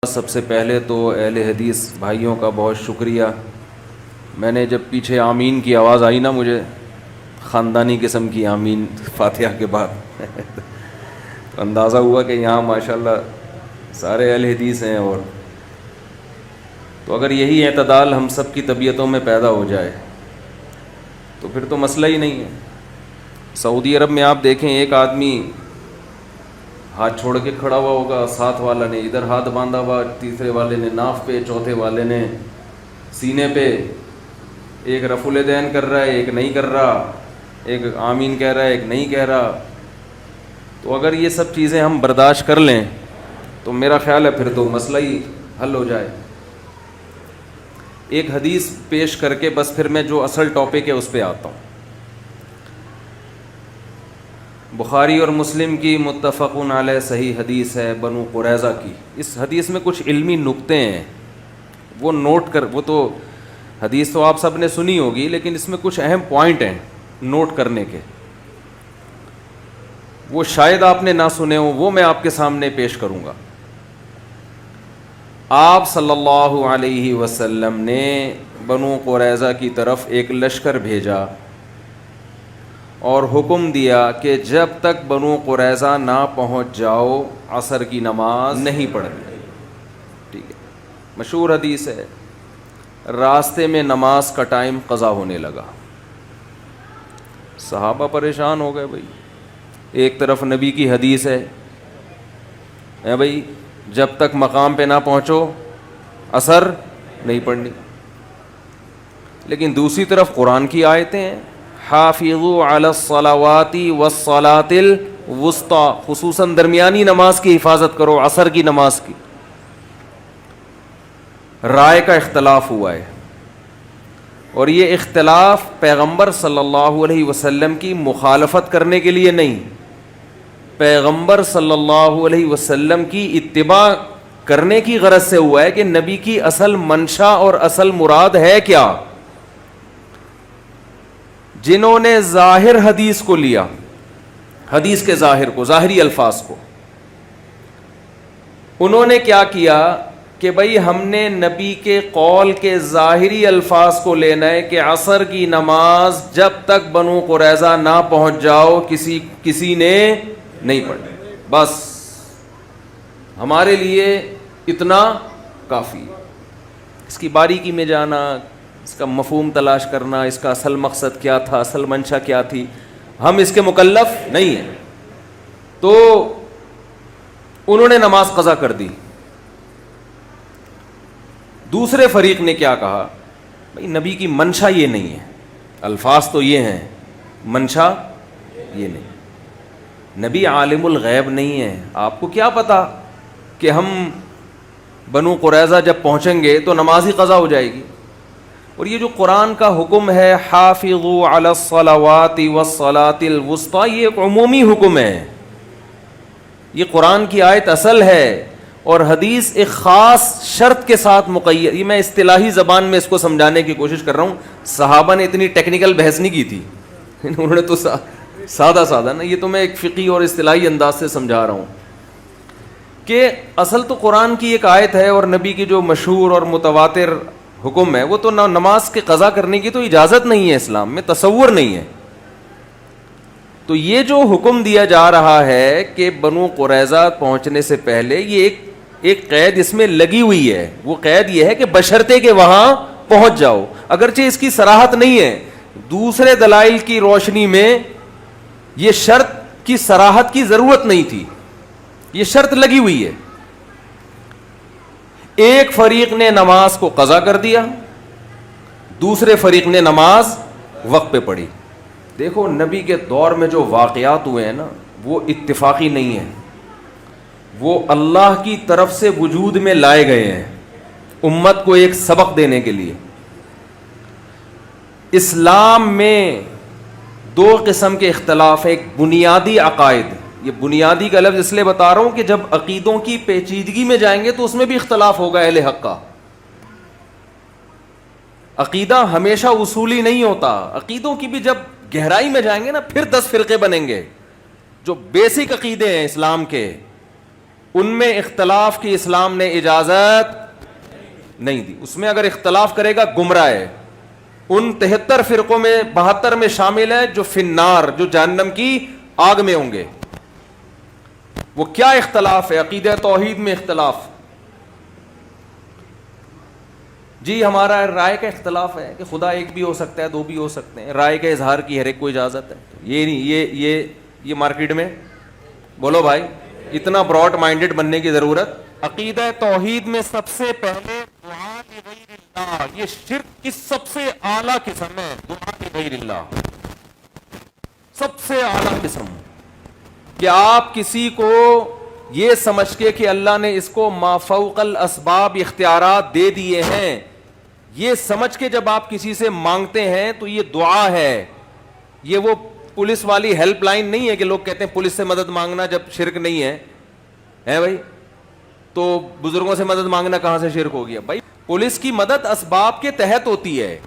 سب سے پہلے تو اہل حدیث بھائیوں کا بہت شکریہ. میں نے جب پیچھے آمین کی آواز آئی نا، مجھے خاندانی قسم کی آمین فاتحہ کے بعد تو اندازہ ہوا کہ یہاں ماشاءاللہ سارے اہل حدیث ہیں. اور تو اگر یہی اعتدال ہم سب کی طبیعتوں میں پیدا ہو جائے تو پھر تو مسئلہ ہی نہیں ہے. سعودی عرب میں آپ دیکھیں، ایک آدمی ہاتھ چھوڑ کے کھڑا ہوا ہوگا، ساتھ والا نے ادھر ہاتھ باندھا ہوا، تیسرے والے نے ناف پہ، چوتھے والے نے سینے پہ. ایک رفع الیدین کر رہا ہے، ایک نہیں کر رہا، ایک آمین کہہ رہا ہے، ایک نہیں کہہ رہا. تو اگر یہ سب چیزیں ہم برداشت کر لیں تو میرا خیال ہے پھر تو مسئلہ ہی حل ہو جائے. ایک حدیث پیش کر کے بس پھر میں جو اصل ٹاپک ہے اس پہ آتا ہوں. بخاری اور مسلم کی متفقن علیہ صحیح حدیث ہے بنو قریظہ کی. اس حدیث میں کچھ علمی نکتے ہیں، وہ نوٹ کر، وہ تو حدیث تو آپ سب نے سنی ہوگی لیکن اس میں کچھ اہم پوائنٹ ہیں نوٹ کرنے کے. وہ شاید آپ نے نہ سنے ہوں، وہ میں آپ کے سامنے پیش کروں گا. آپ صلی اللہ علیہ وسلم نے بنو قریظہ کی طرف ایک لشکر بھیجا اور حکم دیا کہ جب تک بنو قریظہ نہ پہنچ جاؤ عصر کی نماز نہیں پڑھنی. ٹھیک ہے، مشہور حدیث ہے. راستے میں نماز کا ٹائم قضا ہونے لگا، صحابہ پریشان ہو گئے. بھائی ایک طرف نبی کی حدیث ہے بھائی جب تک مقام پہ نہ پہنچو عصر نہیں پڑھنی، لیکن دوسری طرف قرآن کی آیتیں ہیں، حافظوا علی الصلوات والصلاۃ الوسطی، خصوصاً درمیانی نماز کی حفاظت کرو، عصر کی نماز کی. رائے کا اختلاف ہوا ہے، اور یہ اختلاف پیغمبر صلی اللہ علیہ وسلم کی مخالفت کرنے کے لیے نہیں، پیغمبر صلی اللہ علیہ وسلم کی اتباع کرنے کی غرض سے ہوا ہے کہ نبی کی اصل منشا اور اصل مراد ہے کیا. جنہوں نے ظاہر حدیث کو لیا، حدیث کے ظاہر کو، ظاہری الفاظ کو، انہوں نے کیا کیا کہ بھائی ہم نے نبی کے قول کے ظاہری الفاظ کو لینا ہے کہ عصر کی نماز جب تک بنو قریظہ نہ پہنچ جاؤ کسی نے نہیں پڑھنی. بس ہمارے لیے اتنا کافی. اس کی باریکی میں جانا، اس کا مفہوم تلاش کرنا، اس کا اصل مقصد کیا تھا، اصل منشا کیا تھی، ہم اس کے مکلف نہیں ہیں. تو انہوں نے نماز قضا کر دی. دوسرے فریق نے کیا کہا، بھائی نبی کی منشا یہ نہیں ہے، الفاظ تو یہ ہیں، منشا یہ نہیں. نبی عالم الغیب نہیں ہے، آپ کو کیا پتا کہ ہم بنو قریظہ جب پہنچیں گے تو نماز ہی قضا ہو جائے گی. اور یہ جو قرآن کا حکم ہے حافظوا علی الصلوات والصلاۃ الوسطی، یہ ایک عمومی حکم ہے. یہ قرآن کی آیت اصل ہے، اور حدیث ایک خاص شرط کے ساتھ مقید. یہ میں اصطلاحی زبان میں اس کو سمجھانے کی کوشش کر رہا ہوں. صحابہ نے اتنی ٹیکنیکل بحث نہیں کی تھی، انہوں نے تو سادہ نا، یہ تو میں ایک فقہی اور اصطلاحی انداز سے سمجھا رہا ہوں کہ اصل تو قرآن کی ایک آیت ہے، اور نبی کی جو مشہور اور متواتر حکم ہے وہ تو نماز کے قضا کرنے کی تو اجازت نہیں ہے، اسلام میں تصور نہیں ہے. تو یہ جو حکم دیا جا رہا ہے کہ بنو قریظہ پہنچنے سے پہلے، یہ ایک قید اس میں لگی ہوئی ہے. وہ قید یہ ہے کہ بشرطے کہ وہاں پہنچ جاؤ، اگرچہ اس کی صراحت نہیں ہے. دوسرے دلائل کی روشنی میں یہ شرط کی صراحت کی ضرورت نہیں تھی، یہ شرط لگی ہوئی ہے. ایک فریق نے نماز کو قضا کر دیا، دوسرے فریق نے نماز وقت پہ پڑھی. دیکھو نبی کے دور میں جو واقعات ہوئے ہیں نا، وہ اتفاقی نہیں ہیں، وہ اللہ کی طرف سے وجود میں لائے گئے ہیں امت کو ایک سبق دینے کے لیے. اسلام میں دو قسم کے اختلاف ہیں. ایک بنیادی عقائد، یہ بنیادی کا لفظ اس لیے بتا رہا ہوں کہ جب عقیدوں کی پیچیدگی میں جائیں گے تو اس میں بھی اختلاف ہوگا اہل حق کا. عقیدہ ہمیشہ اصولی نہیں ہوتا، عقیدوں کی بھی جب گہرائی میں جائیں گے نا پھر 10 فرقے بنیں گے. جو بیسک عقیدے ہیں اسلام کے ان میں اختلاف کی اسلام نے اجازت نہیں دی. اس میں اگر اختلاف کرے گا گمراہ ہے. ان 73 فرقوں میں 72 میں شامل ہے جو فی النار، جو جہنم کی آگ میں ہوں گے. وہ کیا اختلاف ہے؟ عقیدہ توحید میں اختلاف. جی ہمارا رائے کا اختلاف ہے کہ خدا ایک بھی ہو سکتا ہے، دو بھی ہو سکتے ہیں. رائے کے اظہار کی ہر ایک کو اجازت ہے. یہ نہیں، یہ مارکیٹ میں بولو بھائی، اتنا براڈ مائنڈڈ بننے کی ضرورت. عقیدہ توحید میں سب سے پہلے دعا لغیر اللہ، یہ شرک کی سب سے اعلیٰ قسم ہے. دعا لغیر اللہ سب سے اعلیٰ قسم، کہ آپ کسی کو یہ سمجھ کے کہ اللہ نے اس کو ما فوق الاسباب اختیارات دے دیے ہیں، یہ سمجھ کے جب آپ کسی سے مانگتے ہیں تو یہ دعا ہے. یہ وہ پولیس والی ہیلپ لائن نہیں ہے کہ لوگ کہتے ہیں پولیس سے مدد مانگنا جب شرک نہیں ہے بھائی، تو بزرگوں سے مدد مانگنا کہاں سے شرک ہو گیا بھائی. پولیس کی مدد اسباب کے تحت ہوتی ہے،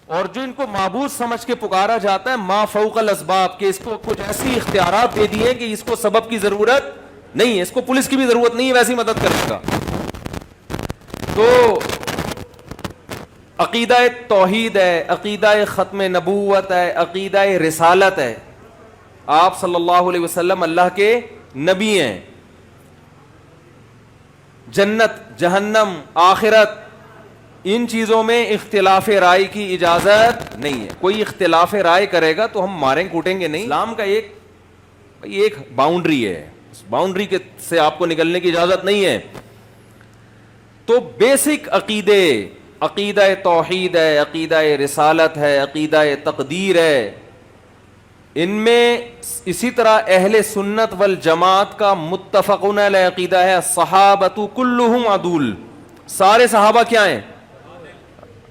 اور جو ان کو معبود سمجھ کے پکارا جاتا ہے ما فوق الاسباب، کہ اس کو کچھ ایسی اختیارات دے دیے کہ اس کو سبب کی ضرورت نہیں ہے، اس کو پولیس کی بھی ضرورت نہیں ہے ویسی مدد کرنے کا. تو عقیدہ توحید ہے، عقیدہ ختم نبوت ہے، عقیدہ رسالت ہے. آپ صلی اللہ علیہ وسلم اللہ کے نبی ہیں. جنت، جہنم، آخرت، ان چیزوں میں اختلاف رائے کی اجازت نہیں ہے. کوئی اختلاف رائے کرے گا تو ہم ماریں کوٹیں گے نہیں. اسلام کا ایک باؤنڈری ہے، اس باؤنڈری کے سے آپ کو نکلنے کی اجازت نہیں ہے. تو بیسک عقیدے، عقیدہ توحید ہے، عقیدہ رسالت ہے، عقیدہ تقدیر ہے. ان میں اسی طرح اہل سنت والجماعت کا متفقون علیہ عقیدہ ہے الصحابۃ کلہم عدول، سارے صحابہ کیا ہیں؟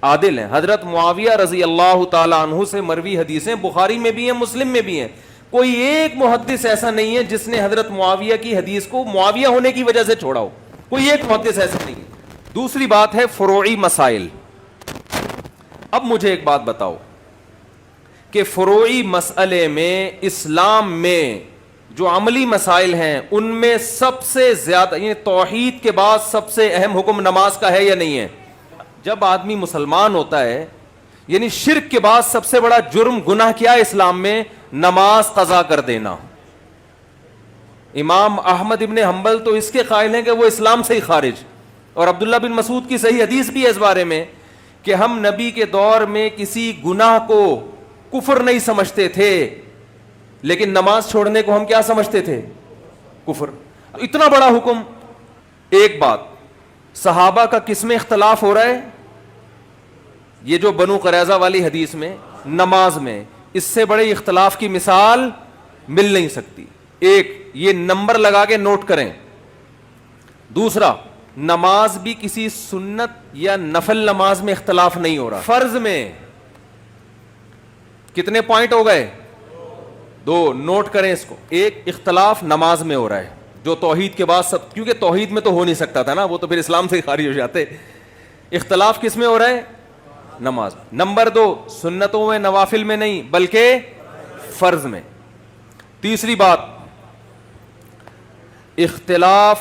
عادل ہیں. حضرت معاویہ رضی اللہ تعالی عنہ سے مروی حدیثیں بخاری میں بھی ہیں، مسلم میں بھی ہیں. کوئی ایک محدث ایسا نہیں ہے جس نے حضرت معاویہ کی حدیث کو معاویہ ہونے کی وجہ سے چھوڑا ہو. کوئی ایک محدث ایسا نہیں ہے. دوسری بات ہے فروعی مسائل. اب مجھے ایک بات بتاؤ کہ فروعی مسئلے میں اسلام میں جو عملی مسائل ہیں ان میں سب سے زیادہ، یعنی توحید کے بعد سب سے اہم حکم نماز کا ہے یا نہیں ہے؟ جب آدمی مسلمان ہوتا ہے، یعنی شرک کے بعد سب سے بڑا جرم گناہ کیا ہے اسلام میں؟ نماز قضا کر دینا. امام احمد ابن حنبل تو اس کے قائل ہیں کہ وہ اسلام سے ہی خارج، اور عبداللہ بن مسعود کی صحیح حدیث بھی ہے اس بارے میں کہ ہم نبی کے دور میں کسی گناہ کو کفر نہیں سمجھتے تھے، لیکن نماز چھوڑنے کو ہم کیا سمجھتے تھے؟ کفر. اتنا بڑا حکم. ایک بات، صحابہ کا کس میں اختلاف ہو رہا ہے؟ یہ جو بنو قریظہ والی حدیث میں، نماز میں. اس سے بڑے اختلاف کی مثال مل نہیں سکتی. ایک یہ نمبر لگا کے نوٹ کریں. دوسرا، نماز بھی کسی سنت یا نفل نماز میں اختلاف نہیں ہو رہا. فرض میں کتنے پوائنٹ ہو گئے؟ 2. نوٹ کریں اس کو. ایک اختلاف نماز میں ہو رہا ہے جو توحید کے بعد سب، کیونکہ توحید میں تو ہو نہیں سکتا تھا نا، وہ تو پھر اسلام سے ہی خارج ہو جاتے. اختلاف کس میں ہو رہا ہے؟ نماز. نمبر 2، سنتوں میں، نوافل میں نہیں بلکہ فرض میں. تیسری بات، اختلاف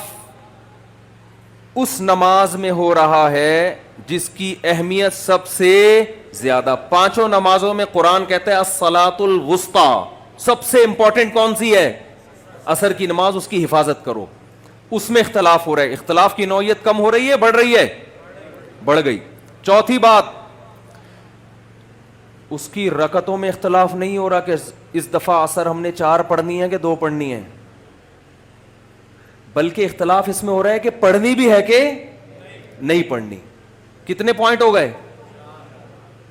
اس نماز میں ہو رہا ہے جس کی اہمیت سب سے زیادہ. 5 نمازوں میں قرآن کہتا ہے الصلاۃ الوسطیٰ، سب سے امپورٹنٹ کون سی ہے؟ عصر کی نماز، اس کی حفاظت کرو. اس میں اختلاف ہو رہا ہے. اختلاف کی نوعیت کم ہو رہی ہے، بڑھ رہی ہے؟ بڑھ گئی. چوتھی بات، اس کی رکعتوں میں اختلاف نہیں ہو رہا کہ اس دفعہ عصر ہم نے 4 پڑھنی ہے کہ 2 پڑھنی ہے، بلکہ اختلاف اس میں ہو رہا ہے کہ پڑھنی بھی ہے کہ نہیں پڑھنی. کتنے پوائنٹ ہو گئے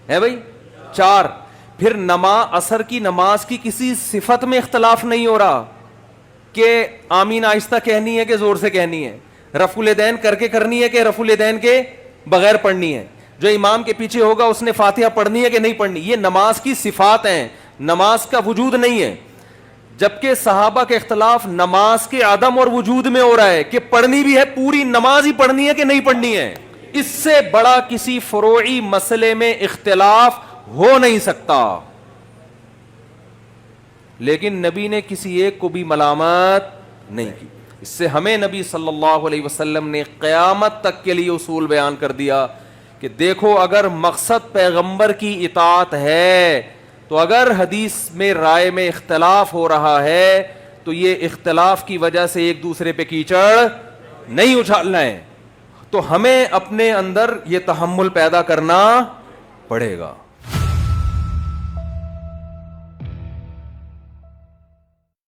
ہے بھائی؟ 4. پھر عصر کی نماز کی کسی صفت میں اختلاف نہیں ہو رہا کہ آمین آہستہ کہنی ہے کہ زور سے کہنی ہے، رفع الیدین کر کے کرنی ہے کہ رفع الیدین کے بغیر پڑھنی ہے، جو امام کے پیچھے ہوگا اس نے فاتحہ پڑھنی ہے کہ نہیں پڑھنی. یہ نماز کی صفات ہیں، نماز کا وجود نہیں ہے. جبکہ صحابہ کا اختلاف نماز کے عدم اور وجود میں ہو رہا ہے کہ پڑھنی بھی ہے، پوری نماز ہی پڑھنی ہے کہ نہیں پڑھنی ہے. اس سے بڑا کسی فروعی مسئلے میں اختلاف ہو نہیں سکتا. لیکن نبی نے کسی ایک کو بھی ملامت نہیں کی. اس سے ہمیں نبی صلی اللہ علیہ وسلم نے قیامت تک کے لیے اصول بیان کر دیا کہ دیکھو اگر مقصد پیغمبر کی اطاعت ہے تو اگر حدیث میں رائے میں اختلاف ہو رہا ہے تو یہ اختلاف کی وجہ سے ایک دوسرے پہ کیچڑ نہیں اچھالنا ہے، تو ہمیں اپنے اندر یہ تحمل پیدا کرنا پڑے گا.